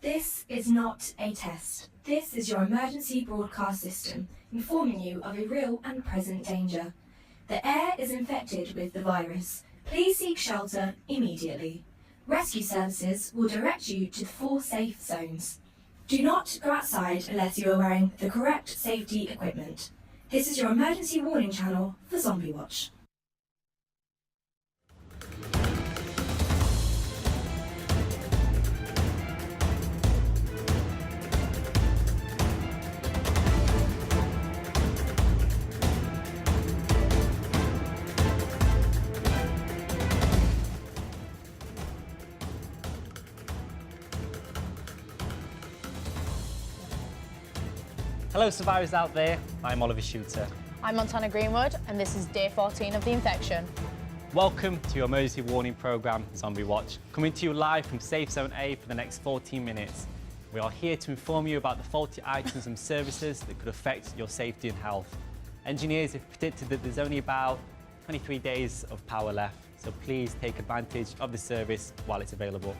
This is not a test. This is your emergency broadcast system, informing you of a real and present danger. The air is infected with the virus. Please seek shelter immediately. Rescue services will direct you to 4 safe zones. Do not go outside unless you are wearing the correct safety equipment. This is your emergency warning channel for Zombie Watch. Hello survivors out there, I'm Oliver Shooter. I'm Montana Greenwood and this is day 14 of the infection. Welcome to your emergency warning programme, Zombie Watch. Coming to you live from Safe Zone A for the next 14 minutes. We are here to inform you about the faulty items and services that could affect your safety and health. Engineers have predicted that there's only about 23 days of power left, so please take advantage of the service while it's available.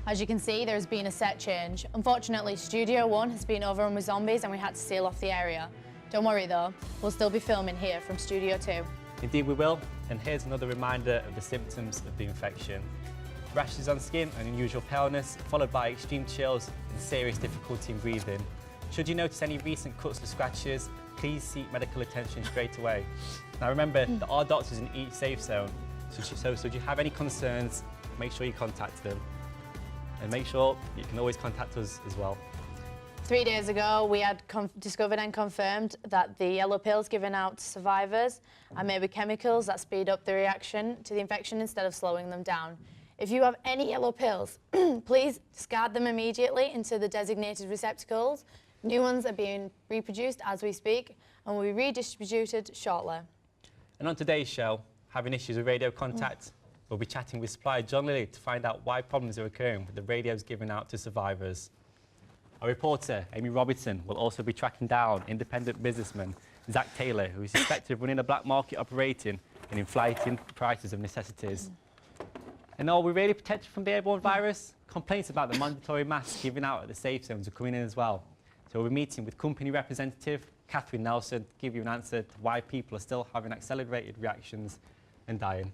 As you can see, there's been a set change. Unfortunately, Studio 1 has been overrun with zombies and we had to seal off the area. Don't worry though, we'll still be filming here from Studio 2. Indeed we will, and here's another reminder of the symptoms of the infection. Rashes on skin and unusual paleness, followed by extreme chills and serious difficulty in breathing. Should you notice any recent cuts or scratches, please seek medical attention straight away. Now remember, there are doctors in each safe zone, so if you have any concerns, make sure you contact them. And make sure you can always contact us as well. 3 days ago, we had discovered and confirmed that the yellow pills given out to survivors are made with chemicals that speed up the reaction to the infection instead of slowing them down. If you have any yellow pills, please discard them immediately into the designated receptacles. New ones are being reproduced as we speak and will be redistributed shortly. And on today's show, having issues with radio contact, we'll be chatting with supplier John Lilley to find out why problems are occurring with the radios given out to survivors. Our reporter, Amy Robertson, will also be tracking down independent businessman Zach Taylor, who is suspected of running a black market operating and inflating prices of necessities. And are we really protected from the airborne virus? Complaints about the mandatory masks given out at the safe zones are coming in as well. So we'll be meeting with company representative Katherine Nelson to give you an answer to why people are still having accelerated reactions and dying.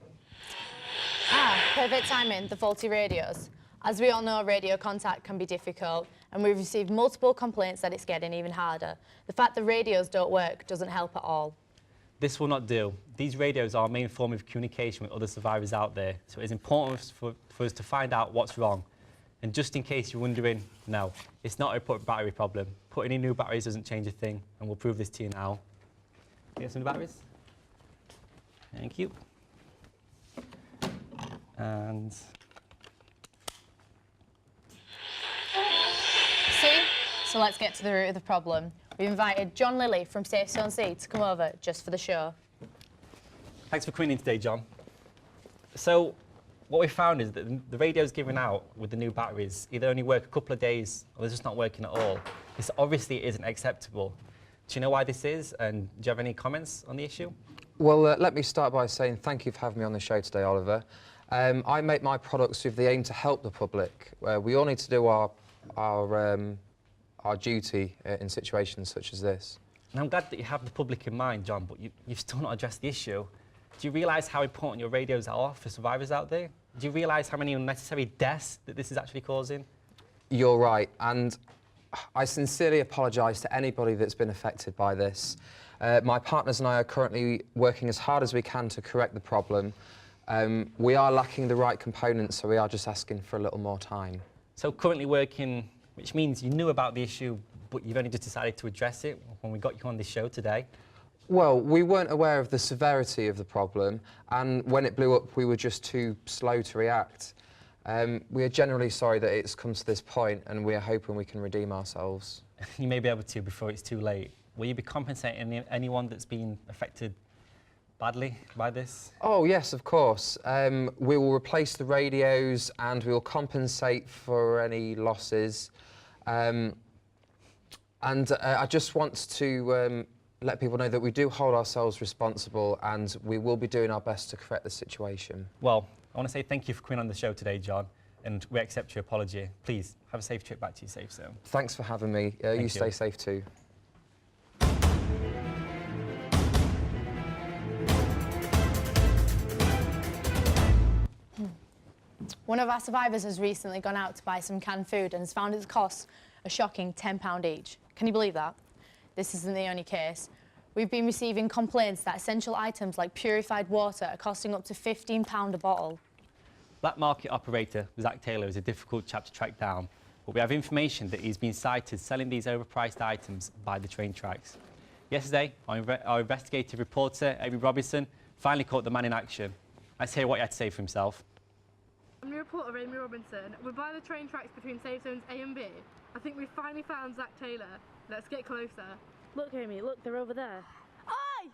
Perfect timing, the faulty radios. As we all know, radio contact can be difficult and we've received multiple complaints that it's getting even harder. The fact that radios don't work doesn't help at all. This will not do. These radios are our main form of communication with other survivors out there, so it's important for us to find out what's wrong. And just in case you're wondering, no, it's not a battery problem. Putting in new batteries doesn't change a thing, and we'll prove this to you now. Get some batteries. Thank you. And see? So let's get to the root of the problem. We've invited John Lilley from Safe Zone C to come over just for the show. Thanks for coming in today, John. So what we found is that the radios given out with the new batteries either only work a couple of days or they're just not working at all. This obviously isn't acceptable. Do you know why this is, and do you have any comments on the issue? Well, let me start by saying thank you for having me on the show today, Oliver. I make my products with the aim to help the public. We all need to do our duty in situations such as this. And I'm glad that you have the public in mind, John, but you've still not addressed the issue. Do you realise how important your radios are for survivors out there? Do you realise how many unnecessary deaths that this is actually causing? You're right, and I sincerely apologise to anybody that's been affected by this. My partners and I are currently working as hard as we can to correct the problem. We are lacking the right components, so we are just asking for a little more time. So currently working, which means you knew about the issue, but you've only just decided to address it when we got you on this show today? Well, we weren't aware of the severity of the problem, and when it blew up, we were just too slow to react. We are generally sorry that it's come to this point, and we are hoping we can redeem ourselves. You may be able to before it's too late. Will you be compensating anyone that's been affected badly by this? Oh, yes, of course. We will replace the radios and we will compensate for any losses. I just want to let people know that we do hold ourselves responsible and we will be doing our best to correct the situation. Well, I want to say thank you for coming on the show today, John. and we accept your apology. Please, have a safe trip back to your safe zone. Thanks for having me. You stay safe too. One of our survivors has recently gone out to buy some canned food and has found its costs a shocking £10 each. Can you believe that? This isn't the only case. We've been receiving complaints that essential items like purified water are costing up to £15 a bottle. Black market operator Zach Taylor is a difficult chap to track down, but we have information that he's been cited selling these overpriced items by the train tracks. Yesterday, our investigative reporter, Amy Robinson, finally caught the man in action. Let's hear what he had to say for himself. I'm the reporter, Amy Robinson. We're by the train tracks between safe zones A and B. I think we've finally found Zach Taylor. Let's get closer. Look, Amy, look, they're over there. Aye!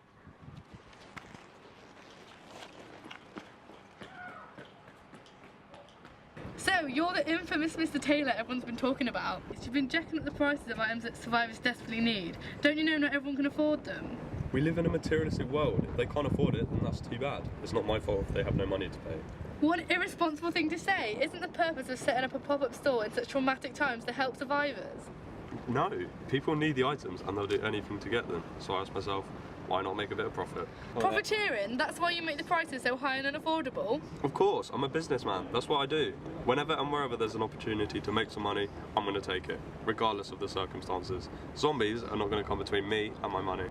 So, you're the infamous Mr. Taylor everyone's been talking about. You've been jacking up the prices of items that survivors desperately need. Don't you know not everyone can afford them? We live in a materialistic world. If they can't afford it, then that's too bad. It's not my fault if they have no money to pay. What an irresponsible thing to say. Isn't the purpose of setting up a pop-up store in such traumatic times to help survivors? No, people need the items and they'll do anything to get them. So I asked myself, why not make a bit of profit? Profiteering? That's why you make the prices so high and unaffordable? Of course, I'm a businessman. That's what I do. Whenever and wherever there's an opportunity to make some money, I'm going to take it, regardless of the circumstances. Zombies are not going to come between me and my money.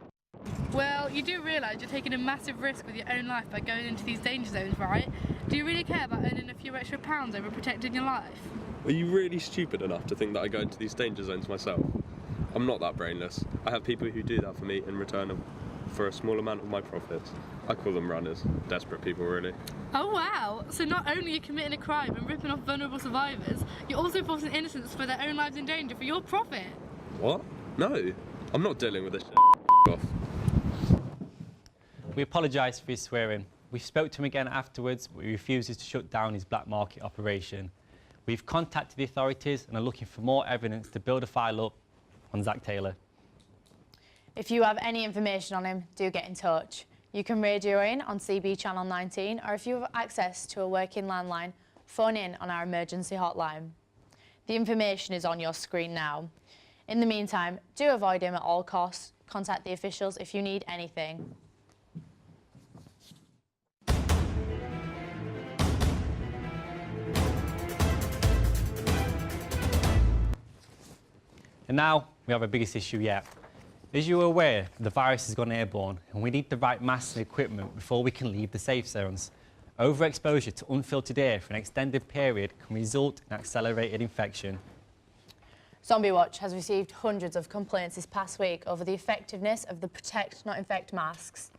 Well, you do realise you're taking a massive risk with your own life by going into these danger zones, right? Do you really care about earning a few extra pounds over protecting your life? Are you really stupid enough to think that I go into these danger zones myself? I'm not that brainless. I have people who do that for me in return for a small amount of my profits. I call them runners. Desperate people, really. Oh wow! So not only are you committing a crime and ripping off vulnerable survivors, you're also forcing innocents to put their own lives in danger for your profit. What? No, I'm not dealing with this shit. Off. We apologise for his swearing. We spoke to him again afterwards, but he refuses to shut down his black market operation. We've contacted the authorities and are looking for more evidence to build a file up on Zach Taylor. If you have any information on him, do get in touch. You can radio in on CB Channel 19, or if you have access to a working landline, phone in on our emergency hotline. The information is on your screen now. In the meantime, do avoid him at all costs. Contact the officials if you need anything. And now, we have our biggest issue yet. As you are aware, the virus has gone airborne and we need the right masks and equipment before we can leave the safe zones. Overexposure to unfiltered air for an extended period can result in accelerated infection. Zombie Watch has received hundreds of complaints this past week over the effectiveness of the Protect Not Infect masks.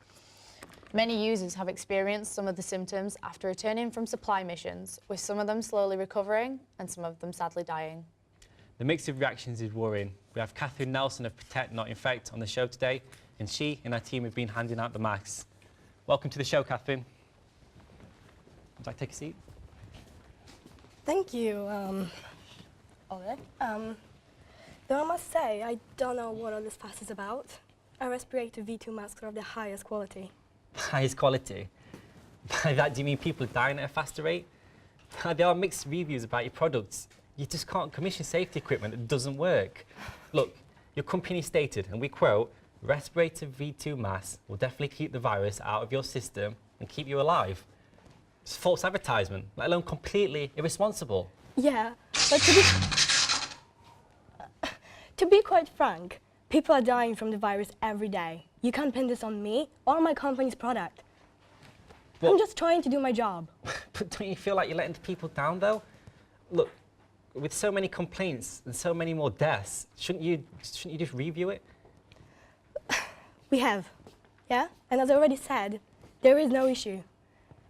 Many users have experienced some of the symptoms after returning from supply missions, with some of them slowly recovering and some of them sadly dying. The mix of reactions is worrying. We have Katherine Nelson of Protect Not Infect on the show today, and she and her team have been handing out the masks. Welcome to the show, Katherine. Would you like to take a seat? Thank you, Ollie? Though I must say, I don't know what all this fuss is about. Our respirator V2 masks are of the highest quality. Highest quality? By that, do you mean people dying at a faster rate? There are mixed reviews about your products. You just can't commission safety equipment that doesn't work. Look, your company stated, and we quote, respirator V2 masks will definitely keep the virus out of your system and keep you alive. It's false advertisement, let alone completely irresponsible. Yeah, but to be quite frank, people are dying from the virus every day. You can't pin this on me or my company's product. Well, I'm just trying to do my job. But don't you feel like you're letting the people down, though? Look, with so many complaints and so many more deaths, shouldn't you just review it? We have, yeah? And as I already said, there is no issue.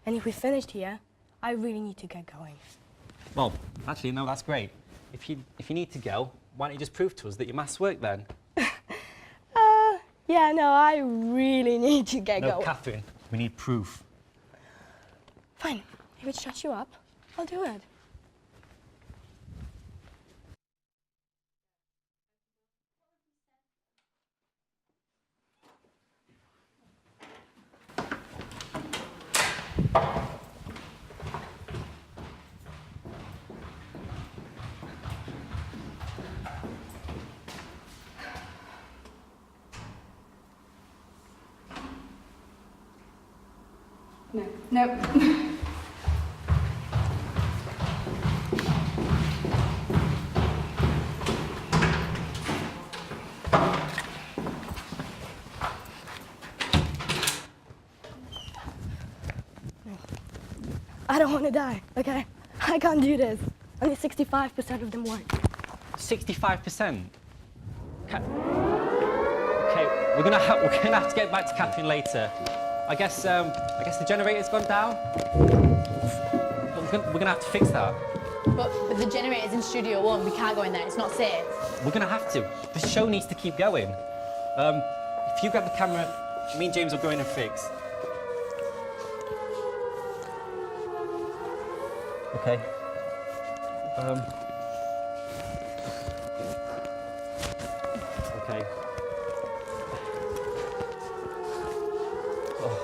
And if we finished here, I really need to get going. Well, actually, no, that's great. If you need to go, why don't you just prove to us that your masks work then? Yeah, no, I really need to get going. No, Katherine, we need proof. Fine, if it shuts you up, I'll do it. No. Nope. I don't want to die, okay? I can't do this. Only 65% of them work. 65%? Okay, we're gonna have to get back to Katherine later. I guess the generator's gone down. We're gonna have to fix that. But the generator's in Studio 1. We can't go in there. It's not safe. We're gonna have to. The show needs to keep going. If you grab the camera, me and James will go in and fix. Okay. Okay. Oh.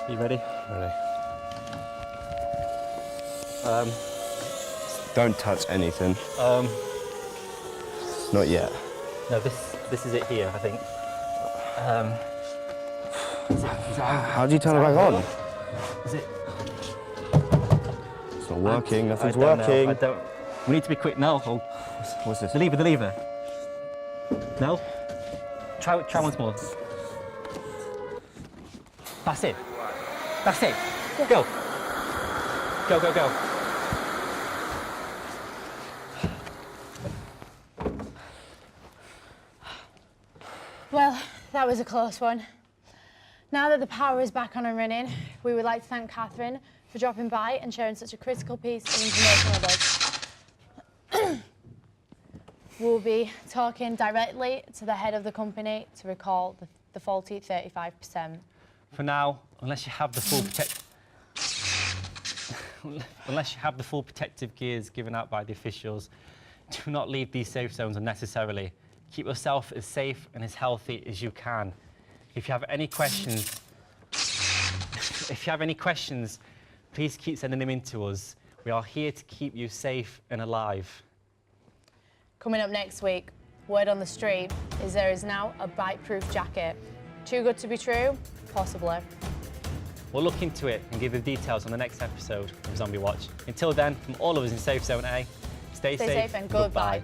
You ready? Ready. Don't touch anything. Not yet. No, this is it here, I think. How do you turn it back on? Is it? It's not working. Nothing's I don't working. know, I don't. We need to be quick now. Oh. What's this? The lever. No? Try once more. That's it. Go. Go. Well, that was a close one. Now that the power is back on and running, we would like to thank Katherine for dropping by and sharing such a critical piece of information with us. We'll be talking directly to the head of the company to recall the faulty 35%. For now, unless you have the full protective gears given out by the officials, do not leave these safe zones unnecessarily. Keep yourself as safe and as healthy as you can. If you have any questions, please keep sending them in to us. We are here to keep you safe and alive. Coming up next week, word on the street is there is now a bite-proof jacket. Too good to be true? Possibly. We'll look into it and give you the details on the next episode of Zombie Watch. Until then, from all of us in Safe Zone A, stay safe and goodbye.